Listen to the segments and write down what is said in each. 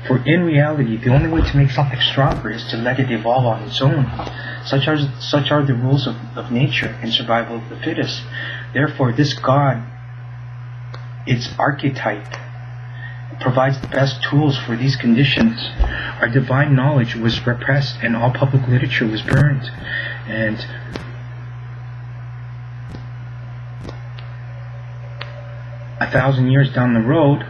For in reality, the only way to make something stronger is to let it evolve on its own. Such are the rules of nature and survival of the fittest. Therefore, this God, its archetype, provides the best tools for these conditions. Our divine knowledge was repressed and all public literature was burned. And a 1,000 years down the road,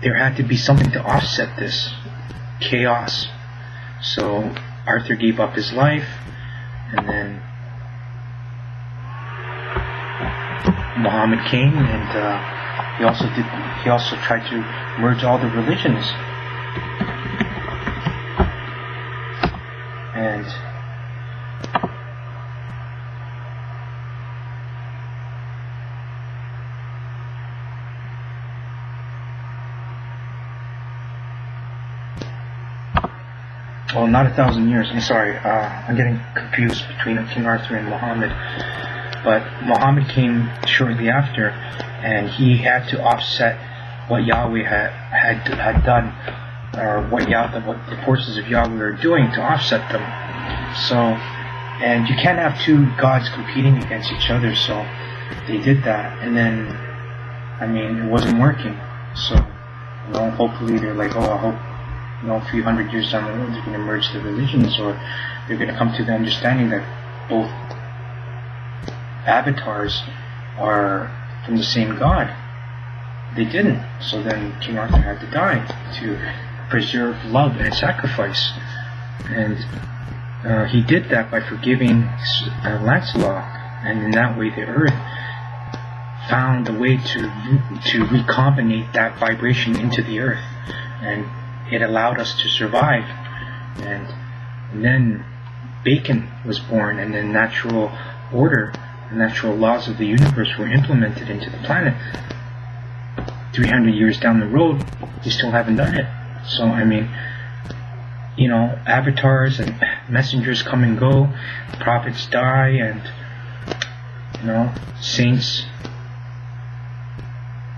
there had to be something to offset this chaos. So Arthur gave up his life, and then Muhammad came, and he also tried to merge all the religions. And well, not 1,000 years. I'm sorry. I'm getting confused between King Arthur and Muhammad. But Muhammad came shortly after, and he had to offset what Yahweh had done, or what the forces of Yahweh are doing to offset them. So, and you can't have two gods competing against each other. So they did that, and then, I mean, it wasn't working. So, hopefully they're like, I hope, a few hundred years down the road, they're going to merge the religions, or they're going to come to the understanding that both avatars are from the same God. They didn't. So then King Arthur had to die to preserve love and sacrifice. And he did that by forgiving Lancelot, and in that way the earth found a way to recombinate that vibration into the earth, and it allowed us to survive. And then Bacon was born, and then natural order, the natural laws of the universe were implemented into the planet. 300 years down the road, we still haven't done it. So, I mean, avatars and messengers come and go, prophets die, and,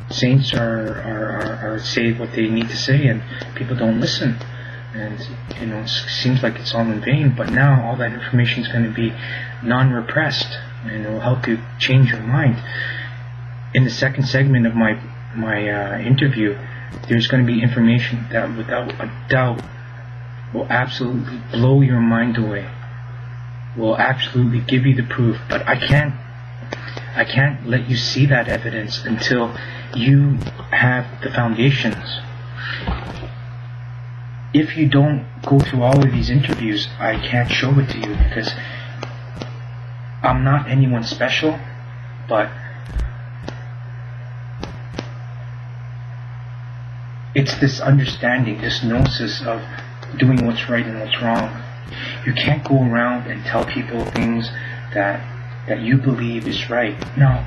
saints are say what they need to say, and people don't listen. And, it seems like it's all in vain, but now all that information is going to be non-repressed, and it will help you change your mind. In the second segment of my interview, there's going to be information that without a doubt will absolutely blow your mind away, will absolutely give you the proof. But I can't let you see that evidence until you have the foundations. If you don't go through all of these interviews, I can't show it to you, because I'm not anyone special, but it's this understanding, this gnosis of doing what's right and what's wrong. You can't go around and tell people things that you believe is right. Now,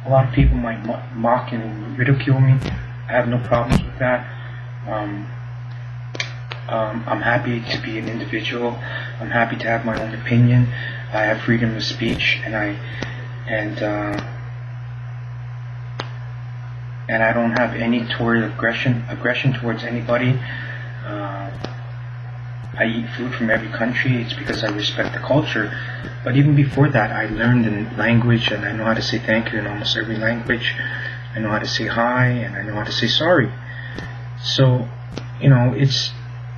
a lot of people might mock and ridicule me. I have no problems with that. I'm happy to be an individual. I'm happy to have my own opinion. I have freedom of speech, and I don't have any toward aggression towards anybody. I eat food from every country. It's because I respect the culture. But even before that, I learned in language, and I know how to say thank you in almost every language. I know how to say hi, and I know how to say sorry. So, it's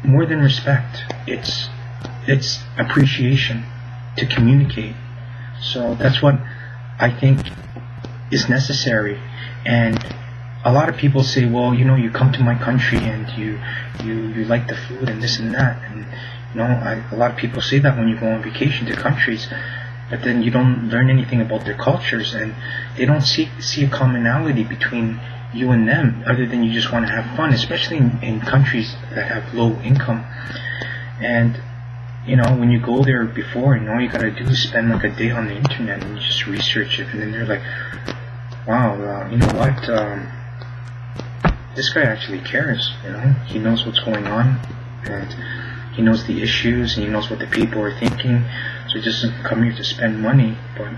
more than respect. It's appreciation to communicate. So that's what I think is necessary. And a lot of people say, well, you come to my country and you like the food and this and that. And, a lot of people say that when you go on vacation to countries, but then you don't learn anything about their cultures, and they don't see a commonality between you and them, other than you just want to have fun, especially in countries that have low income. And, when you go there before, and all you gotta do is spend like a day on the internet and you just research it, and then they're like, wow, you know what, this guy actually cares, he knows what's going on, and he knows the issues, and he knows what the people are thinking. So he doesn't come here to spend money, but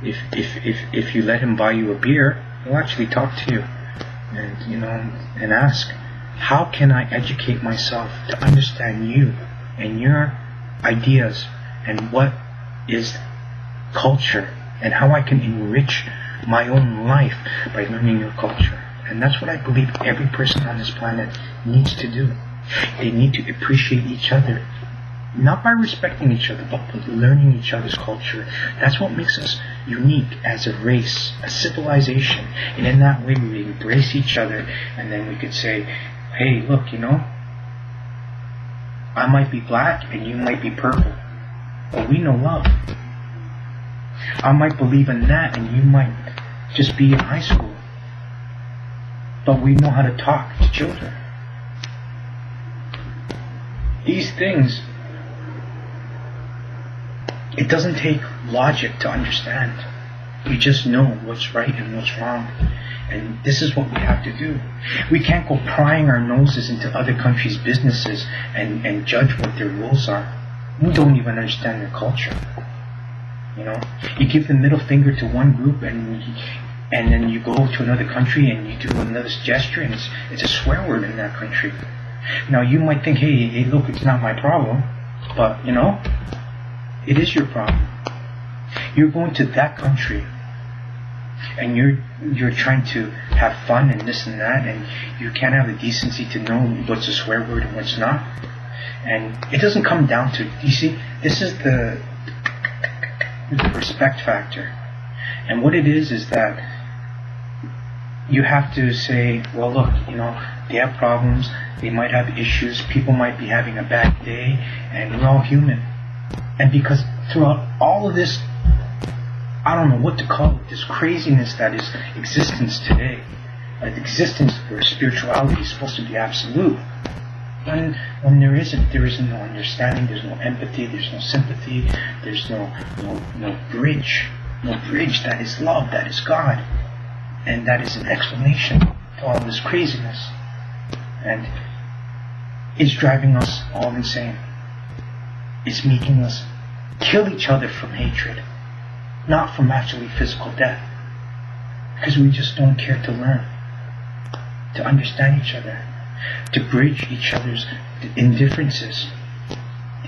if you let him buy you a beer, he'll actually talk to you. and and ask, how can I educate myself to understand you and your ideas and what is culture and how I can enrich my own life by learning your culture. And that's what I believe every person on this planet needs to do. They need to appreciate each other, not by respecting each other, but by learning each other's culture. That's what makes us unique as a race, a civilization. And in that way we embrace each other, and then we could say, hey, look, I might be black and you might be purple, but we know love. I might believe in that and you might just be in high school, but we know how to talk to children. These things, it doesn't take logic to understand. We just know what's right and what's wrong. And this is what we have to do. We can't go prying our noses into other countries' businesses and judge what their rules are. We don't even understand their culture. You give the middle finger to one group and then you go to another country and you do another gesture, and it's a swear word in that country. Now you might think, hey, look, it's not my problem, but it is your problem. You're going to that country and you're trying to have fun and this and that, and you can't have the decency to know what's a swear word and what's not. And it doesn't come down to, you see, this is the respect factor. And what it is that you have to say, well, look, they have problems, they might have issues, people might be having a bad day, and we're all human. And because throughout all of this, I don't know what to call it, this craziness that is existence today, an existence where spirituality is supposed to be absolute, when there isn't no understanding, there's no empathy, there's no sympathy, there's no bridge that is love, that is God, and that is an explanation to all this craziness. And it's driving us all insane. It's making us kill each other from hatred, not from actually physical death, because we just don't care to learn, to understand each other, to bridge each other's indifferences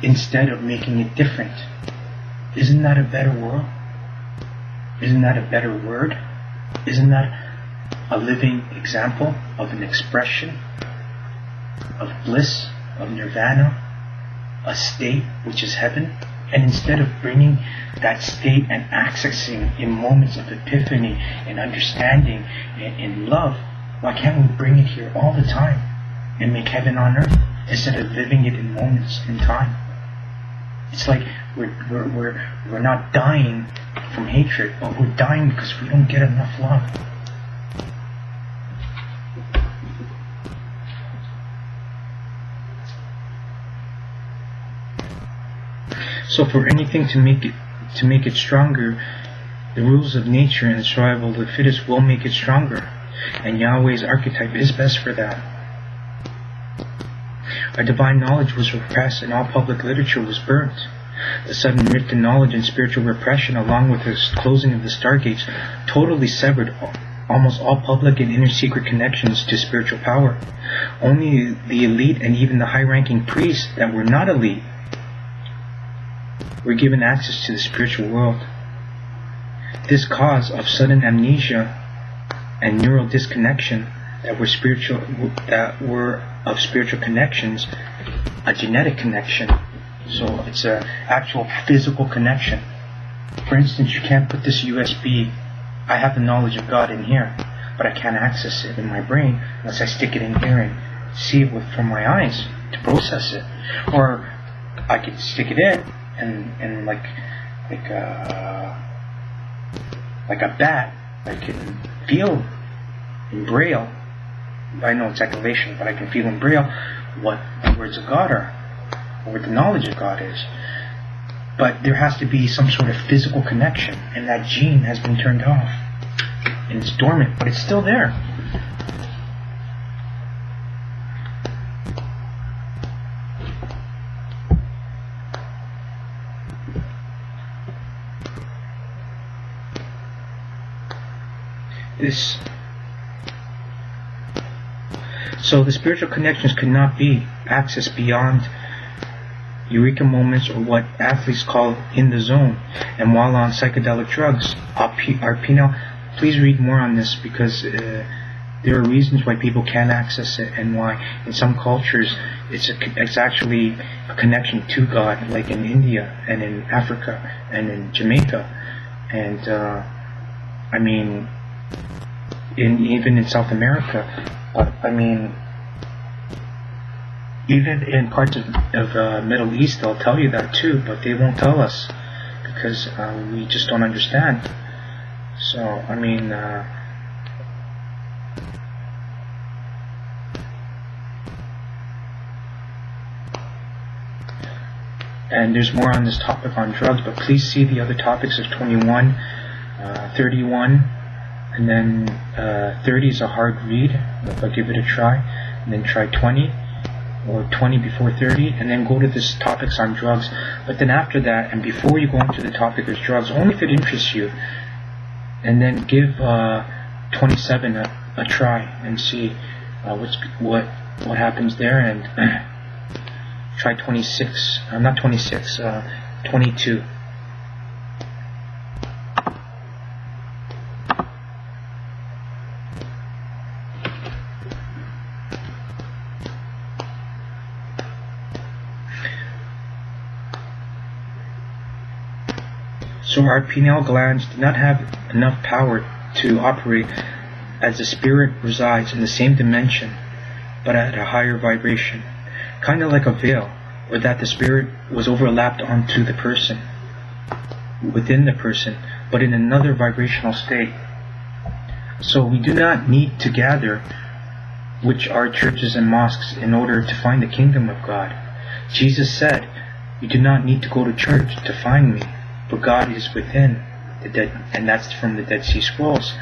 instead of making it different. Isn't that a better world? Isn't that a better word? Isn't that a living example of an expression of bliss, of nirvana, a state which is heaven? And instead of bringing that state and accessing in moments of epiphany and understanding and in love, why can't we bring it here all the time and make heaven on earth instead of living it in moments in time? It's like we're not dying from hatred, but we're dying because we don't get enough love. So for anything to make it stronger, the rules of nature and the survival of the fittest will make it stronger. And Yahweh's archetype is best for that. Our divine knowledge was repressed and all public literature was burnt. The sudden rift in knowledge and spiritual repression, along with the closing of the stargates, totally severed almost all public and inner secret connections to spiritual power. Only the elite and even the high-ranking priests that were not elite were given access to the spiritual world. This cause of sudden amnesia and neural disconnection that were of spiritual connections, a genetic connection. So it's an actual physical connection. For instance, you can't put this USB, I have the knowledge of God in here, but I can't access it in my brain unless I stick it in here and see it from my eyes to process it. Or I could stick it in and like a bat, I can feel in Braille. I know it's echolation, but I can feel in Braille what the words of God are, or what the knowledge of God is. But there has to be some sort of physical connection, and that gene has been turned off. And it's dormant, but it's still there. So the spiritual connections could not be accessed beyond eureka moments, or what athletes call in the zone, and while on psychedelic drugs. Our penile, please read more on this, because there are reasons why people can't access it, and why in some cultures it's actually a connection to God, like in India and in Africa and in Jamaica, and I mean, even in South America. I mean, even in parts of Middle East, they'll tell you that too, but they won't tell us because we just don't understand. So, I mean, and there's more on this topic on drugs, but please see the other topics of 21, 31, and then 30 is a hard read, but give it a try, and then try 20, or 20 before 30, and then go to this topics on drugs. But then after that, and before you go into the topic of drugs, only if it interests you, and then give 27 a try and see what happens there, and try 26, not 26, 22. So our pineal glands do not have enough power to operate, as the spirit resides in the same dimension, but at a higher vibration, kind of like a veil, or that the spirit was overlapped onto the person, within the person, but in another vibrational state. So we do not need to gather, which are churches and mosques, in order to find the kingdom of God. Jesus said, "You do not need to go to church to find me, but God is within the dead," and that's from the Dead Sea Scrolls.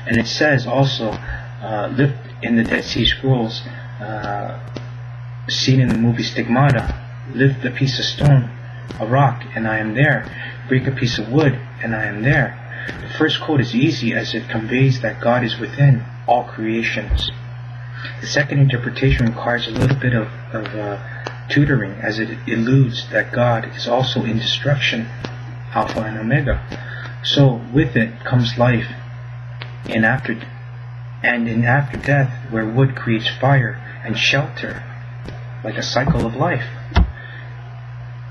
And it says also, lift in the Dead Sea Scrolls, seen in the movie Stigmata, lift a piece of stone, a rock, and I am there. Break a piece of wood, and I am there. The first quote is easy, as it conveys that God is within all creations. The second interpretation requires a little bit of tutoring, as it alludes that God is also in destruction, Alpha and Omega. So with it comes life, in after death, where wood creates fire and shelter, like a cycle of life,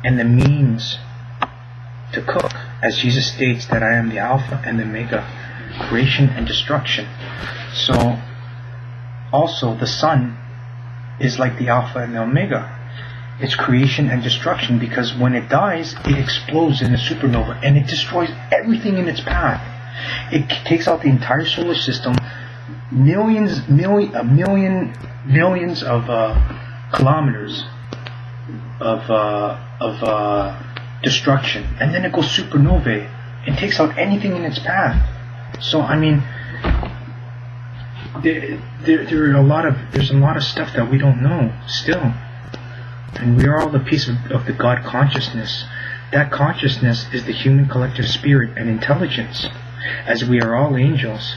and the means to cook, as Jesus states that I am the Alpha and the Omega, creation and destruction. So also the sun is like the Alpha and the Omega. It's creation and destruction, because when it dies, it explodes in a supernova and it destroys everything in its path. It takes out the entire solar system, millions of kilometers of destruction, and then it goes supernovae and takes out anything in its path. So I mean, there's a lot of stuff that we don't know still. And we are all a piece of the God consciousness. That consciousness is the human collective spirit and intelligence, as we are all angels,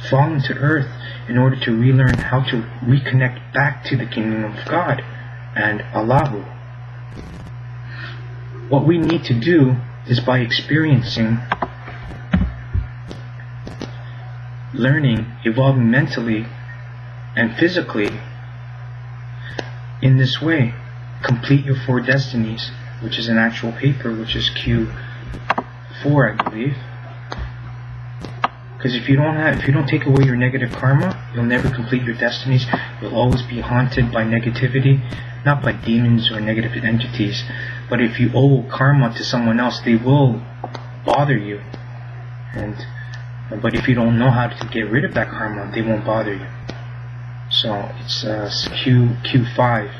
fallen to earth in order to relearn how to reconnect back to the kingdom of God and Allahu. What we need to do is, by experiencing, learning, evolving mentally and physically in this way, complete your 4 destinies, which is an actual paper, which is Q4, I believe. Because if you don't take away your negative karma, you'll never complete your destinies. You'll always be haunted by negativity, not by demons or negative entities, but if you owe karma to someone else, they will bother you. But if you don't know how to get rid of that karma, they won't bother you. So it's Q5.